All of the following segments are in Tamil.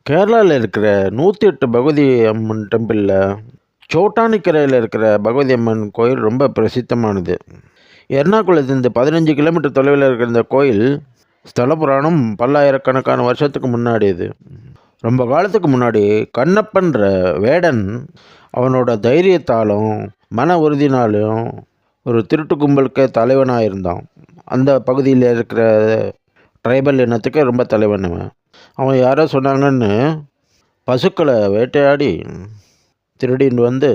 கேரளாவில் இருக்கிற 108 பகவதி அம்மன் டெம்பிளில் சோட்டானிக்கரையில் இருக்கிற பகவதி அம்மன் கோயில் ரொம்ப பிரசித்தமானது. எர்ணாகுளத்துலேருந்து 15 கிலோமீட்டர் தொலைவில் இருக்கிற இந்த கோயில் ஸ்தல புராணம் பல்லாயிரக்கணக்கான வருஷத்துக்கு முன்னாடியது. ரொம்ப காலத்துக்கு முன்னாடி கண்ணப்பன்ற வேடன் அவனோட தைரியத்தாலும் மன உறுதினாலும் ஒரு திருட்டு கும்பலுக்கு தலைவனாக இருந்தான். அந்த பகுதியில் இருக்கிற ட்ரைபல் இனத்துக்கு ரொம்ப தலைவன் அவன். அவன் யாரோ சொன்னாங்கன்னு பசுக்களை வேட்டையாடி திருடின்னு வந்து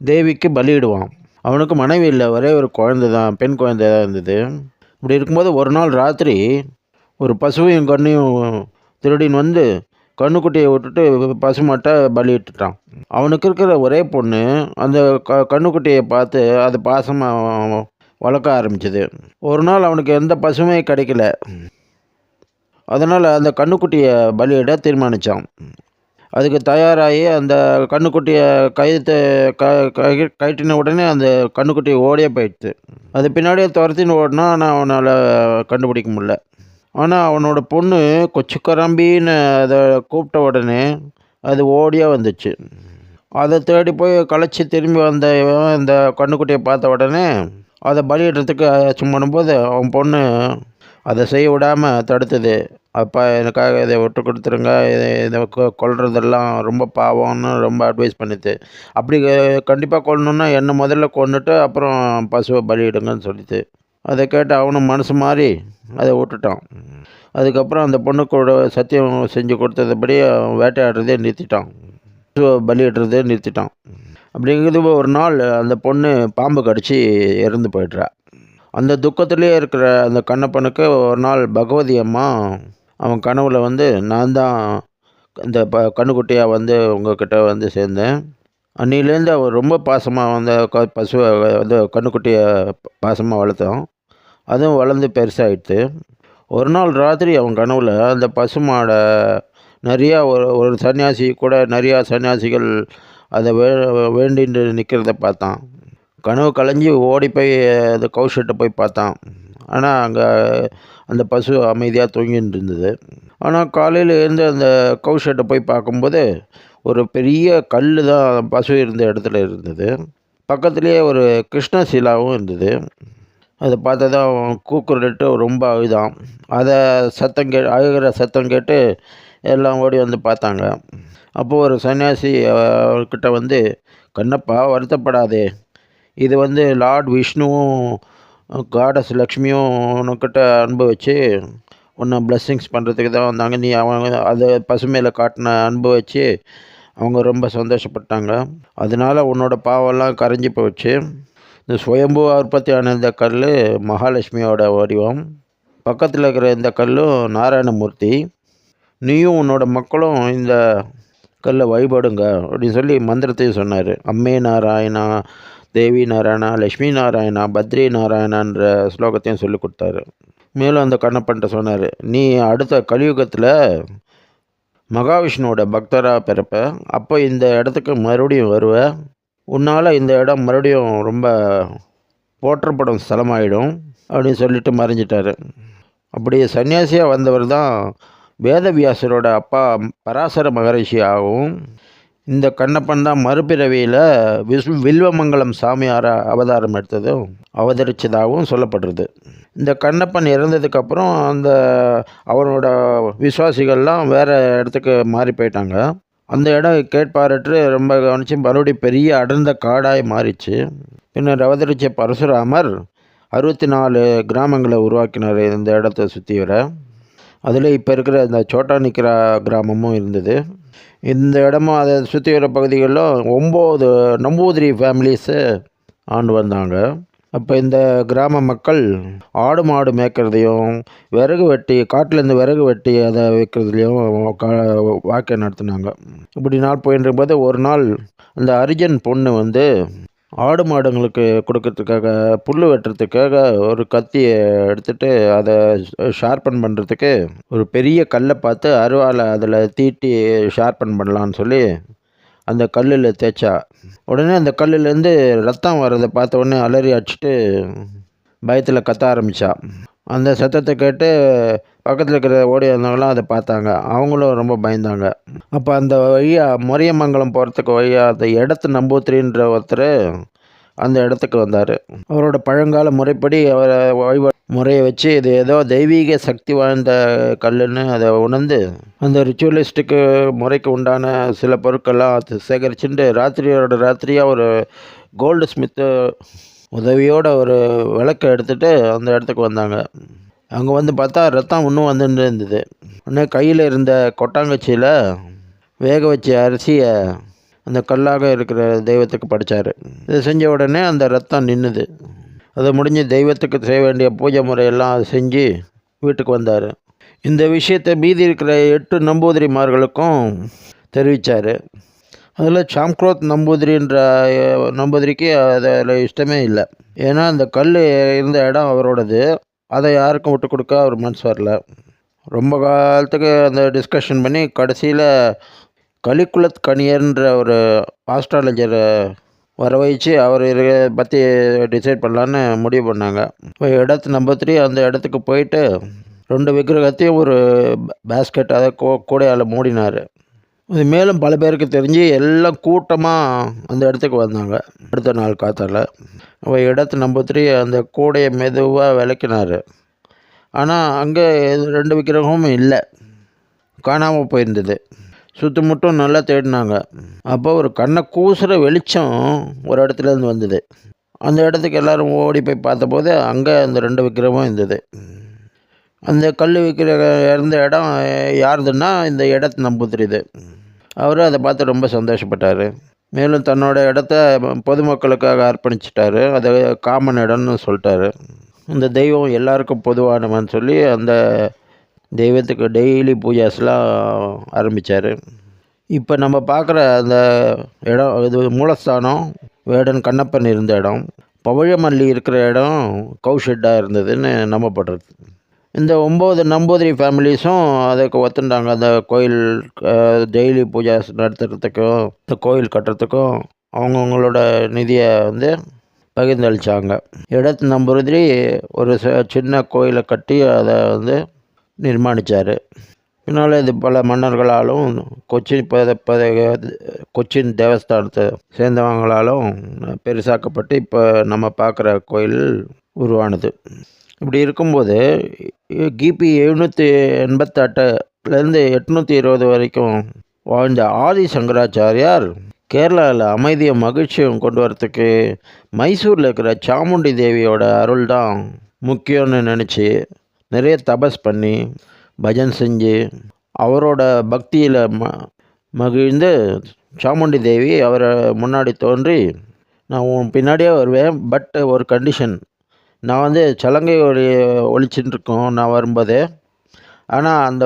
தேவிக்கு பலியிடுவான். அவனுக்கு மனைவி இல்லை, ஒரே ஒரு குழந்தை தான், பெண் குழந்தை தான் இருந்தது. இப்படி இருக்கும்போது ஒரு நாள் ராத்திரி ஒரு பசுவையும் கண்ணையும் திருடின்னு வந்து கண்ணுக்குட்டியை விட்டுட்டு பசுமாட்டை பலியிட்டுட்டான். அவனுக்கு இருக்கிற ஒரே பொண்ணு அந்த கண்ணுக்குட்டியை பார்த்து அது பாசமாக வளர்க்க ஆரம்பிச்சது. ஒரு நாள் அவனுக்கு எந்த பசுமே கிடைக்கல. அதனால் அந்த கண்ணுக்குட்டியை பலியிட தீர்மானித்தான். அதுக்கு தயாராகி அந்த கண்ணுக்குட்டியை கழட்டின உடனே அந்த கண்ணுக்குட்டி ஓடியே போயிடுச்சு. அது பின்னாடியே துரத்தின்னு ஓடினா, ஆனால் அவனால் கண்டுபிடிக்க முடியல. ஆனால் அவனோட பொண்ணு கொச்சுக்கரம்பின்னு அதை கூப்பிட்ட உடனே அது ஓடியே வந்துச்சு. அதை தேடி போய் களைச்சி திரும்பி வந்த இந்த கண்ணுக்குட்டியை பார்த்த உடனே அதை பலியிடுறதுக்கு பண்ணும்போது அவன் பொண்ணு அதை செய்ய விடாமல் தடுத்தது. அப்பா, எனக்காக இதை விட்டு கொடுத்துருங்க, இதை கொல்றதெல்லாம் ரொம்ப பாவம்னு ரொம்ப அட்வைஸ் பண்ணிது. அப்படி கண்டிப்பாக கொல்லணுன்னா என்னை முதல்ல கொண்டுட்டு அப்புறம் பசுவை பலியிடுங்கன்னு சொல்லிட்டு அதை கேட்டு அவனும் மனசு மாறி அதை விட்டுட்டான். அதுக்கப்புறம் அந்த பொண்ணுக்கூட சத்தியம் செஞ்சு கொடுத்ததுபடி வேட்டையாடுறதே நிறுத்திட்டான், பசுவை பலியிடுறதே நிறுத்திட்டான். அப்படிங்கிறது ஒரு நாள் அந்த பொண்ணு பாம்பு கடிச்சு இறந்து போய்ட்றா. அந்த துக்கத்திலே இருக்கிற அந்த கண்ணப்பனுக்கு ஒரு நாள் பகவதி அம்மா அவன் கனவுல வந்து, நான் தான் இந்த கண்ணுக்குட்டியாக வந்து உங்கள்கிட்ட வந்து சேர்ந்தேன். அன்னிலேருந்து அவன் ரொம்ப பாசமாக வந்து பசுவை வந்து கண்ணுக்குட்டியை பாசமாக வளர்த்தான். அதுவும் வளர்ந்து பெருசாகிடுது. ஒரு நாள் ராத்திரி அவன் கனவுல அந்த பசுமாடை நிறையா ஒரு சன்னியாசி கூட நிறையா சன்னியாசிகள் அதை வேண்டின்னு நிற்கிறத பார்த்தான். கனவு கலைஞ்சி ஓடி போய் அந்த கவுஷெட்டை போய் பார்த்தான். ஆனால் அங்கே அந்த பசு அமைதியாக தூங்கின்னு இருந்தது. ஆனால் காலையில் எழுந்து அந்த கவுஷெட்டை போய் பார்க்கும்போது ஒரு பெரிய கல் தான் பசு இருந்த இடத்துல இருந்தது. பக்கத்துலேயே ஒரு கிருஷ்ண சிலாவும் இருந்தது. அதை பார்த்ததான் அவன் கூக்குரலிட்டு ரொம்ப அழுதான். அதை அழுகிற சத்தம் கேட்டு எல்லாம் ஓடி வந்து பார்த்தாங்க. அப்போது ஒரு சன்னியாசி அவர்கிட்ட வந்து, கண்ணப்பா, வருத்தப்படாதே, இது வந்து லார்ட் விஷ்ணுவும் காடஸ் லக்ஷ்மியும் உனக்கிட்ட அன்பு வச்சு உன்னை பிளெஸ்ஸிங்ஸ் பண்ணுறதுக்கு தான் வந்தாங்க. நீ அவங்க அதை பசுமையில் காட்டின அன்பு வச்சு அவங்க ரொம்ப சந்தோஷப்பட்டாங்க. அதனால் உன்னோட பாவெல்லாம் கரைஞ்சி போச்சு. இந்த சுயம்புவாக உற்பத்தியான இந்த கல் மகாலட்சுமியோட வடிவம். பக்கத்தில் இருக்கிற இந்த கல்லும் நாராயணமூர்த்தி. நீயும் உன்னோட மக்களும் இந்த கல்லை வழிபடுங்க அப்படின்னு சொல்லி மந்திரத்தையும் சொன்னார். அம்மே நாராயணா, தேவி நாராயணா, லக்ஷ்மி நாராயணா, பத்ரி நாராயணான்ற ஸ்லோகத்தையும் சொல்லி கொடுத்தாரு. மேலும் அந்த கண்ணப்பன்ட்ட சொன்னார், நீ அடுத்த கலியுகத்தில் மகாவிஷ்ணுவோட பக்தராக பிறப்ப, அப்போ இந்த இடத்துக்கு மறுபடியும் வருவ. உன்னால் இந்த இடம் மறுபடியும் ரொம்ப போற்றப்படும் ஸ்தலமாயிடும் அப்படின்னு சொல்லிட்டு மறைஞ்சிட்டார். அப்படி சன்னியாசியாக வந்தவர் தான் வேதவியாசரோட அப்பா பராசர மகரிஷியாகவும், இந்த கண்ணப்பன் தான் மறுபிறவியில் வில்வமங்கலம் சாமியார அவதாரம் எடுத்ததும் அவதரித்ததாகவும் சொல்லப்படுறது. இந்த கண்ணப்பன் இறந்ததுக்கப்புறம் அந்த அவனோட விசுவாசிகள்லாம் வேறு இடத்துக்கு மாறி போயிட்டாங்க. அந்த இடம் கேட்பாரற்று ரொம்ப கவனித்து மறுபடியும் பெரிய அடர்ந்த காடாய் மாறிச்சு. பின்னர் அவதரித்த பரசுராமர் 64 கிராமங்களை உருவாக்கினார் இந்த இடத்த சுற்றி வர. அதில் இப்போ இருக்கிற இந்த சோட்டானிக்கரா கிராமமும் இருந்தது. இந்த இடமும் அதை சுற்றி வர பகுதிகளில் 9 நம்பூதிரி ஃபேமிலிஸு ஆண்டு வந்தாங்க. அப்போ இந்த கிராம மக்கள் ஆடு மாடு மேய்க்கிறதையும் விறகு வெட்டி காட்டிலேருந்து விறகு வெட்டி அதை வைக்கிறதுலையும் வாழ்க்கை நடத்தினாங்க. இப்படி நாள் போயின்னு போது ஒரு நாள் அந்த அரிஜன் பொண்ணு வந்து ஆடு மாடுங்களுக்கு கொடுக்கறதுக்காக புல் வெட்டுறதுக்காக ஒரு கத்தியை எடுத்துகிட்டு அதை ஷார்பன் பண்ணுறதுக்கு ஒரு பெரிய கல்லை பார்த்து அருவாலை அதில் தீட்டி ஷார்பன் பண்ணலான்னு சொல்லி அந்த கல்லில் தேய்ச்சா. உடனே அந்த கல்லுலேருந்து ரத்தம் வர்றதை பார்த்த உடனே அலறி அடிச்சுட்டு பயத்தில் கத்த ஆரம்பித்தா. அந்த சத்தத்தை கேட்டு பக்கத்தில் இருக்கிற ஓடி வந்தவங்களாம் அதை பார்த்தாங்க. அவங்களும் ரொம்ப பயந்தாங்க. அப்போ அந்த வழியாக மரியமங்கலம் போகிறதுக்கு வழியாக அந்த இடத்து நம்பூத்திரின்ற ஒருத்தர் அந்த இடத்துக்கு வந்தார். அவரோட பழங்கால முறைப்படி அவரை வழிபாடு முறையை வச்சு இது ஏதோ தெய்வீக சக்தி வாய்ந்த கல்லுன்னு அதை உணர்ந்து அந்த ரிச்சுவலிஸ்ட்டுக்கு முறைக்கு உண்டான சில பொருட்கள்லாம் அது சேகரிச்சுட்டு ராத்திரியோட ராத்திரியாக ஒரு கோல்டு ஸ்மித்து உதவியோட ஒரு விளக்கை எடுத்துகிட்டு அந்த இடத்துக்கு வந்தாங்க. அங்கே வந்து பார்த்தா ரத்தம் இன்னும் வந்துட்டு இருந்தது. உடனே கையில் இருந்த கொட்டாங்கச்சியில் வேக வச்ச அரிசியை அந்த கல்லாக இருக்கிற தெய்வத்துக்கு படைச்சார். இதை செஞ்ச உடனே அந்த ரத்தம் நின்றுது. அதை முடிஞ்சு தெய்வத்துக்கு செய்ய வேண்டிய பூஜை முறையெல்லாம் செஞ்சு வீட்டுக்கு வந்தார். இந்த விஷயத்தை மீதி இருக்கிற 8 நம்பூதிரிமார்களுக்கும் தெரிவித்தார். அதில் சாம்க்ரோத் நம்பூதிரின்ற நம்பூதிரிக்கு அதில் இஷ்டமே இல்லை. ஏன்னா அந்த கல் இருந்த இடம் அவரோடது. அதை யாருக்கும் விட்டு கொடுக்க அவர் மனசு வரல. ரொம்ப காலத்துக்கு அந்த டிஸ்கஷன் பண்ணி கடைசியில் கலிக்குலத் கணியர்ன்ற ஒரு ஆஸ்ட்ராலஜரை வர வச்சு அவர் இதை பற்றி டிசைட் பண்ணலான்னு முடிவு பண்ணாங்க. இப்போ இடத்து நம்பூதிரி அந்த இடத்துக்கு போயிட்டு 2 விக்கிரகத்தையும் ஒரு பேஸ்கெட் அதை கூடையால் மூடினார். இது மேலும் பல பேருக்கு தெரிஞ்சு எல்லாம் கூட்டமாக அந்த இடத்துக்கு வந்தாங்க. அடுத்த நாள் காத்தால இடத்து நம்பூதிரி அந்த கூடையை மெதுவாக விளக்கினார். ஆனால் அங்கே 2 விக்கிரகமும் இல்லை, காணாமல் போயிருந்தது. சுற்றுமுட்டும் நல்லா தேடினாங்க. அப்போ ஒரு கண்ணை கூசுகிற வெளிச்சம் ஒரு இடத்துலேருந்து வந்தது. அந்த இடத்துக்கு எல்லோரும் ஓடி போய் பார்த்தபோது அங்கே அந்த 2 விக்கிரகமும் இருந்தது. அந்த கல் விக்கிரகம் இருந்த இடம் யாருதுன்னா இந்த இடத்து நம்பூதிரிது. அவர் அதை பார்த்து ரொம்ப சந்தோஷப்பட்டார். மேலும் தன்னோட இடத்த பொதுமக்களுக்காக அர்ப்பணிச்சிட்டாரு. அதை காமன் இடம்னு சொல்லிட்டாரு. இந்த தெய்வம் எல்லாருக்கும் பொதுவானவன்னு சொல்லி அந்த தெய்வத்துக்கு டெய்லி பூஜாஸ்லாம் ஆரம்பித்தார். இப்போ நம்ம பார்க்குற அந்த இடம் இது மூலஸ்தானம் வேடன் கண்ணப்பன் இருந்த இடம். பவழமல்லி இருக்கிற இடம் கௌஷெட்டாக இருந்ததுன்னு நம்பப்படுறது. இந்த 9 நம்பூதிரி ஃபேமிலிஸும் அதுக்கு ஒத்துண்டாங்க. அந்த கோயில் டெய்லி பூஜை நடத்துறதுக்கும் இந்த கோயில் கட்டுறதுக்கும் அவங்கவுங்களோட நிதியை வந்து பகிர்ந்தளித்தாங்க. இடத்து நம்பூதிரி ஒரு சின்ன கோயிலை கட்டி அதை வந்து நிர்மாணித்தார். பின்னால் இது பல மன்னர்களாலும் கொச்சின் தேவஸ்தானத்தை சேர்ந்தவங்களாலும் பெருசாக்கப்பட்டு இப்போ நம்ம பார்க்குற கோயில் உருவானது. இப்படி இருக்கும்போது கிபி 788லேருந்து 820 வரைக்கும் வாழ்ந்த ஆதி சங்கராச்சாரியார் கேரளாவில் அமைதியும் மகிழ்ச்சியும் கொண்டு வரத்துக்கு மைசூரில் இருக்கிற சாமுண்டி தேவியோட அருள் தான் முக்கியம்னு நினச்சி நிறைய தபஸ் பண்ணி பஜன் செஞ்சு அவரோட பக்தியில் மகிழ்ந்து சாமுண்டி தேவி அவரை முன்னாடி தோன்றி, நான் உன் பின்னாடியே வருவேன், பட் ஒரு கண்டிஷன், நான் வந்து சலங்கை ஒழிச்சுட்டு இருக்கோம் நான் வரும்போது, ஆனால் அந்த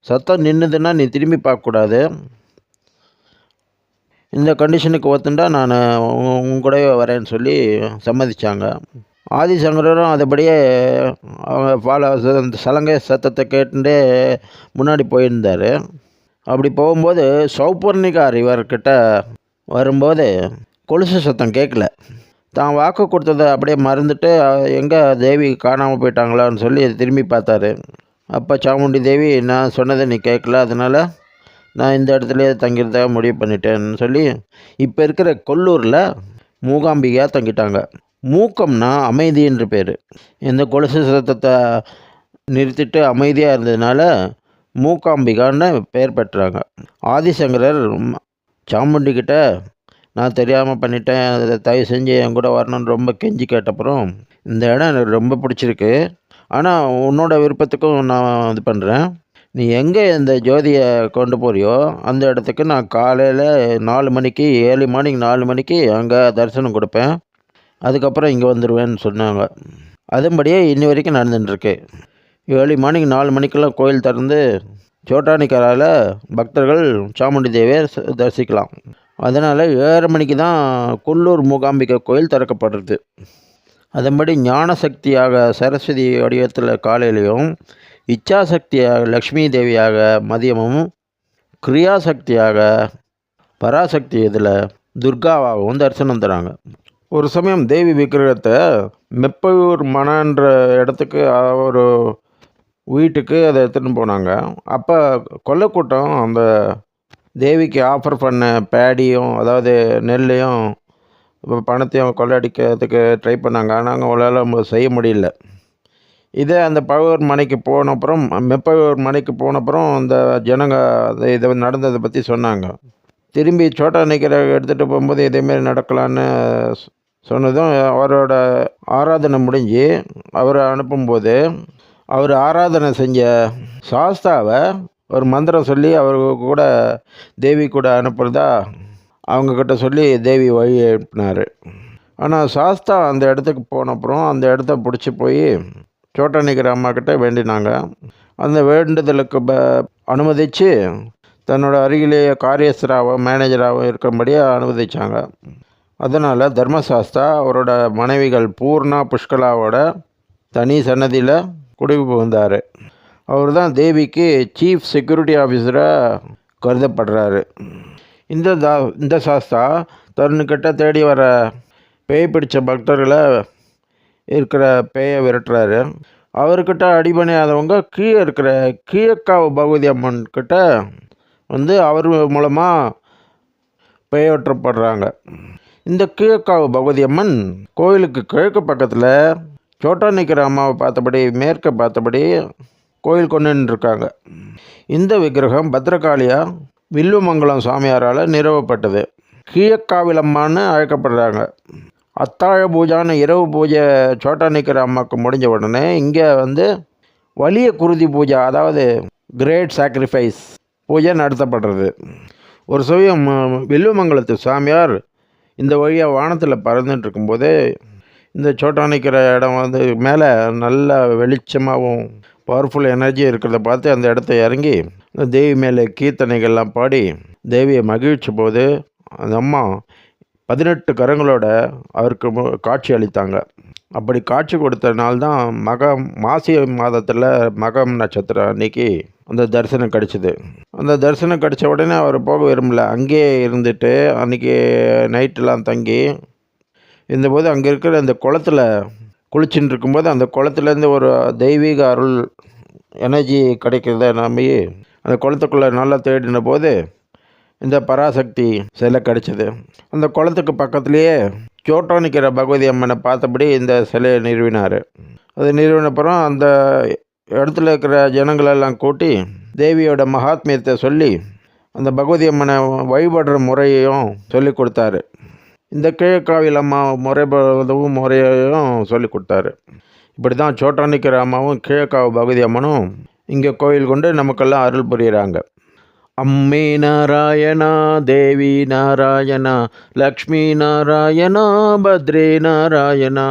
சத்தம் நின்றுதுன்னா நீ திரும்பி பார்க்கக்கூடாது, இந்த கண்டிஷனுக்கு ஒத்துண்டா நான் உங்க கூடவே வரேன்னு சொல்லி சம்மதிச்சாங்க. ஆதிசங்கரரும் அதுபடியே அவங்க அந்த சலங்கை சத்தத்தை கேட்டுட்டே முன்னாடி போயிருந்தார். அப்படி போகும்போது சௌபர்ணிகா ரிவர்கிட்ட வரும்போது கொலுசு சத்தம் கேட்கல. தான் வாக்கு கொடுத்ததை அப்படியே மறந்துட்டு எங்கே தேவி காணாமல் போயிட்டாங்களான்னு சொல்லி திரும்பி பார்த்தாரு. அப்போ சாமுண்டி தேவி, நான் சொன்னதை நீ கேட்கல, அதனால் நான் இந்த இடத்துலையே தங்கிறதாக முடிவு பண்ணிட்டேன்னு சொல்லி இப்போ இருக்கிற கொல்லூரில் மூகாம்பிகையாக தங்கிட்டாங்க. மூக்கம்னா அமைதின்ற பேர். இந்த கொலுசு சத்தத்தை நிறுத்திட்டு அமைதியாக இருந்ததுனால மூகாம்பிகான்னு பெயர் பெற்றாங்க. ஆதிசங்கரர் சாமுண்டிக்கிட்ட நான் தெரியாமல் பண்ணிட்டேன், அதை தயவு செஞ்சு என் கூட வரணும்னு ரொம்ப கெஞ்சி கேட்டப்புறம், இந்த இடம் எனக்கு ரொம்ப பிடிச்சிருக்கு, ஆனால் உன்னோட விருப்பத்துக்கும் நான் இது பண்ணுறேன், நீ எங்கே இந்த ஜோதியை கொண்டு போறியோ அந்த இடத்துக்கு நான் காலையில் 4 மணிக்கு ஏர்லி மார்னிங் 4 மணிக்கு அங்கே தரிசனம் கொடுப்பேன், அதுக்கப்புறம் இங்கே வந்துடுவேன்னு சொன்னாங்க. அதுபடியே இன்னி வரைக்கும் நடந்துட்டுருக்கு. ஏர்லி மார்னிங் 4 மணிக்கெல்லாம் கோயில் திறந்து சோட்டானிக்கரால் பக்தர்கள் சாமுண்டி தேவியை தரிசிக்கலாம். அதனால் 7:30 மணிக்கு தான் கொல்லூர் மூகாம்பிகை கோயில் திறக்கப்படுறது. அதன்படி ஞான சக்தியாக சரஸ்வதி வடிவத்தில் காலையிலையும், இச்சாசக்தியாக லக்ஷ்மி தேவியாக மதியமும், கிரியாசக்தியாக பராசக்தி இதில் துர்காவாகவும் தரிசனம் தராங்க. ஒரு சமயம் தேவி விக்கிரகத்தை மெப்பையூர் மணன்ற இடத்துக்கு ஒரு வீட்டுக்கு அதை எடுத்துகிட்டு போனாங்க. அப்போ கொள்ளைக்கூட்டம் அந்த தேவிக்கு ஆஃபர் பண்ண பேடியும், அதாவது நெல்லையும் பணத்தையும் கொள்ளையடிக்கிறதுக்கு ட்ரை பண்ணாங்க. ஆனால் அவங்களால செய்ய முடியல. இதே அந்த பகைவர் மனைக்கு போனப்புறம், மெப்பகைவர் மனைக்கு போனப்புறம் அந்த ஜனங்க இதை நடந்ததை பற்றி சொன்னாங்க. திரும்பி சோட்டா நிக்கிற எடுத்துகிட்டு போகும்போது இதேமாரி நடக்கலான்னு சொன்னதும், அவரோட ஆராதனை முடிஞ்சு அவரை அனுப்பும்போது, அவர் ஆராதனை செஞ்ச சாஸ்தாவை ஒரு மந்திரம் சொல்லி அவர் கூட தேவி கூட அனுப்புறதா அவங்கக்கிட்ட சொல்லி தேவி வழி அனுப்பினார். ஆனால் சாஸ்தா அந்த இடத்துக்கு போனப்புறம் அந்த இடத்த பிடிச்சி போய் சோட்டா நிக்கிற அம்மாக்கிட்ட வேண்டினாங்க. அந்த வேண்டுதலுக்கு அனுமதித்து தன்னோட அருகிலேயே காரியஸ்தராகவும் மேனேஜராகவும் இருக்கும்படியாக அனுமதித்தாங்க. அதனால் தர்மசாஸ்தா அவரோட மனைவிகள் பூர்ணா புஷ்கலாவோட தனி சன்னதியில் குடிபுகுந்தார். அவர் தான் தேவிக்கு சீஃப் செக்யூரிட்டி ஆஃபீஸராக கருதப்படுறாரு. இந்த சாஸ்தா தன்னுக்கிட்ட தேடி வர பேய் பிடித்த பக்தர்களை இருக்கிற பேயை விரட்டுறாரு. அவர்கிட்ட அடிபணியாதவங்க கீழே இருக்கிற கீழக்காவு பகவதி அம்மன் கிட்ட அவர் மூலமாக பேயற்றப்படுறாங்க. இந்த கீழக்காவு பகவதி அம்மன் கோயிலுக்கு கிழக்கு பக்கத்தில் சோட்டா நிக்கிற அம்மாவை பார்த்தபடி மேற்க பார்த்தபடி கோயில் கொண்டு இருக்காங்க. இந்த விக்கிரகம் பத்ரகாளியா வில்லுமங்கலம் சாமியாரால் நிறுவப்பட்டது. கீழக்காவிலம்மான்னு அழைக்கப்படுறாங்க. அத்தாழ பூஜான்னு இரவு பூஜை சோட்டா நிக்கிற அம்மாவுக்கு முடிஞ்ச உடனே இங்கே வலிய குருதி பூஜை, அதாவது கிரேட் சாக்ரிஃபைஸ் பூஜை நடத்தப்படுறது. ஒரு சமயம் வில்லுமங்கலத்து சாமியார் இந்த வழியாக வானத்தில் பறந்துட்டு இருக்கும்போது இந்த சோட்டா நிக்கிற இடம் மேலே நல்ல வெளிச்சமாகவும் பவர்ஃபுல் எனர்ஜி இருக்கிறத பார்த்து அந்த இடத்த இறங்கி இந்த தேவி மேலே கீர்த்தனைகள்லாம் பாடி தேவியை மகிழ்ச்சி போது அந்த அம்மா 18 கரங்களோட அவருக்கு காட்சி அளித்தாங்க. அப்படி காட்சி கொடுத்த நாள் தான் மாசி மாதத்தில் மகம் நட்சத்திரம் அன்னைக்கு அந்த தரிசனம் கிடச்சிது. அந்த தரிசனம் கிடச்ச உடனே அவர் போக விரும்பல. அங்கேயே இருந்துட்டு அன்றைக்கி நைட்டெலாம் தங்கி இருந்தபோது அங்கே இருக்கிற அந்த குளத்தில் குளிச்சுட்டு இருக்கும்போது அந்த குளத்துலேருந்து ஒரு தெய்வீக அருள் எனர்ஜி கிடைக்கிறத நம்பி அந்த குளத்துக்குள்ளே நல்லா தேடின போது இந்த பராசக்தி சிலை கிடச்சிது. அந்த குளத்துக்கு பக்கத்துலேயே சோட்டா நிக்கிற பகவதி அம்மனை பார்த்தபடி இந்த சிலையை நிறுவினார். அது நிறுவனப்புறம் அந்த இடத்துல இருக்கிற ஜனங்களெல்லாம் கூட்டி தேவியோட மகாத்மியத்தை சொல்லி அந்த பகவதி அம்மனை வழிபடுற முறையையும் சொல்லி கொடுத்தாரு. இந்த கிழக்காவில் அம்மா முறையையும் சொல்லி கொடுத்தாரு. இப்படி தான் சோட்டா நிக்கிற அம்மாவும் கிழக்காவு பகவதி அம்மனும் இங்கே கோயில் கொண்டு நமக்கெல்லாம் அருள் புரிகிறாங்க. அம்மே நாராயணா, தேவி நாராயணா, லக்ஷ்மி நாராயணா, பத்ரே நாராயணா.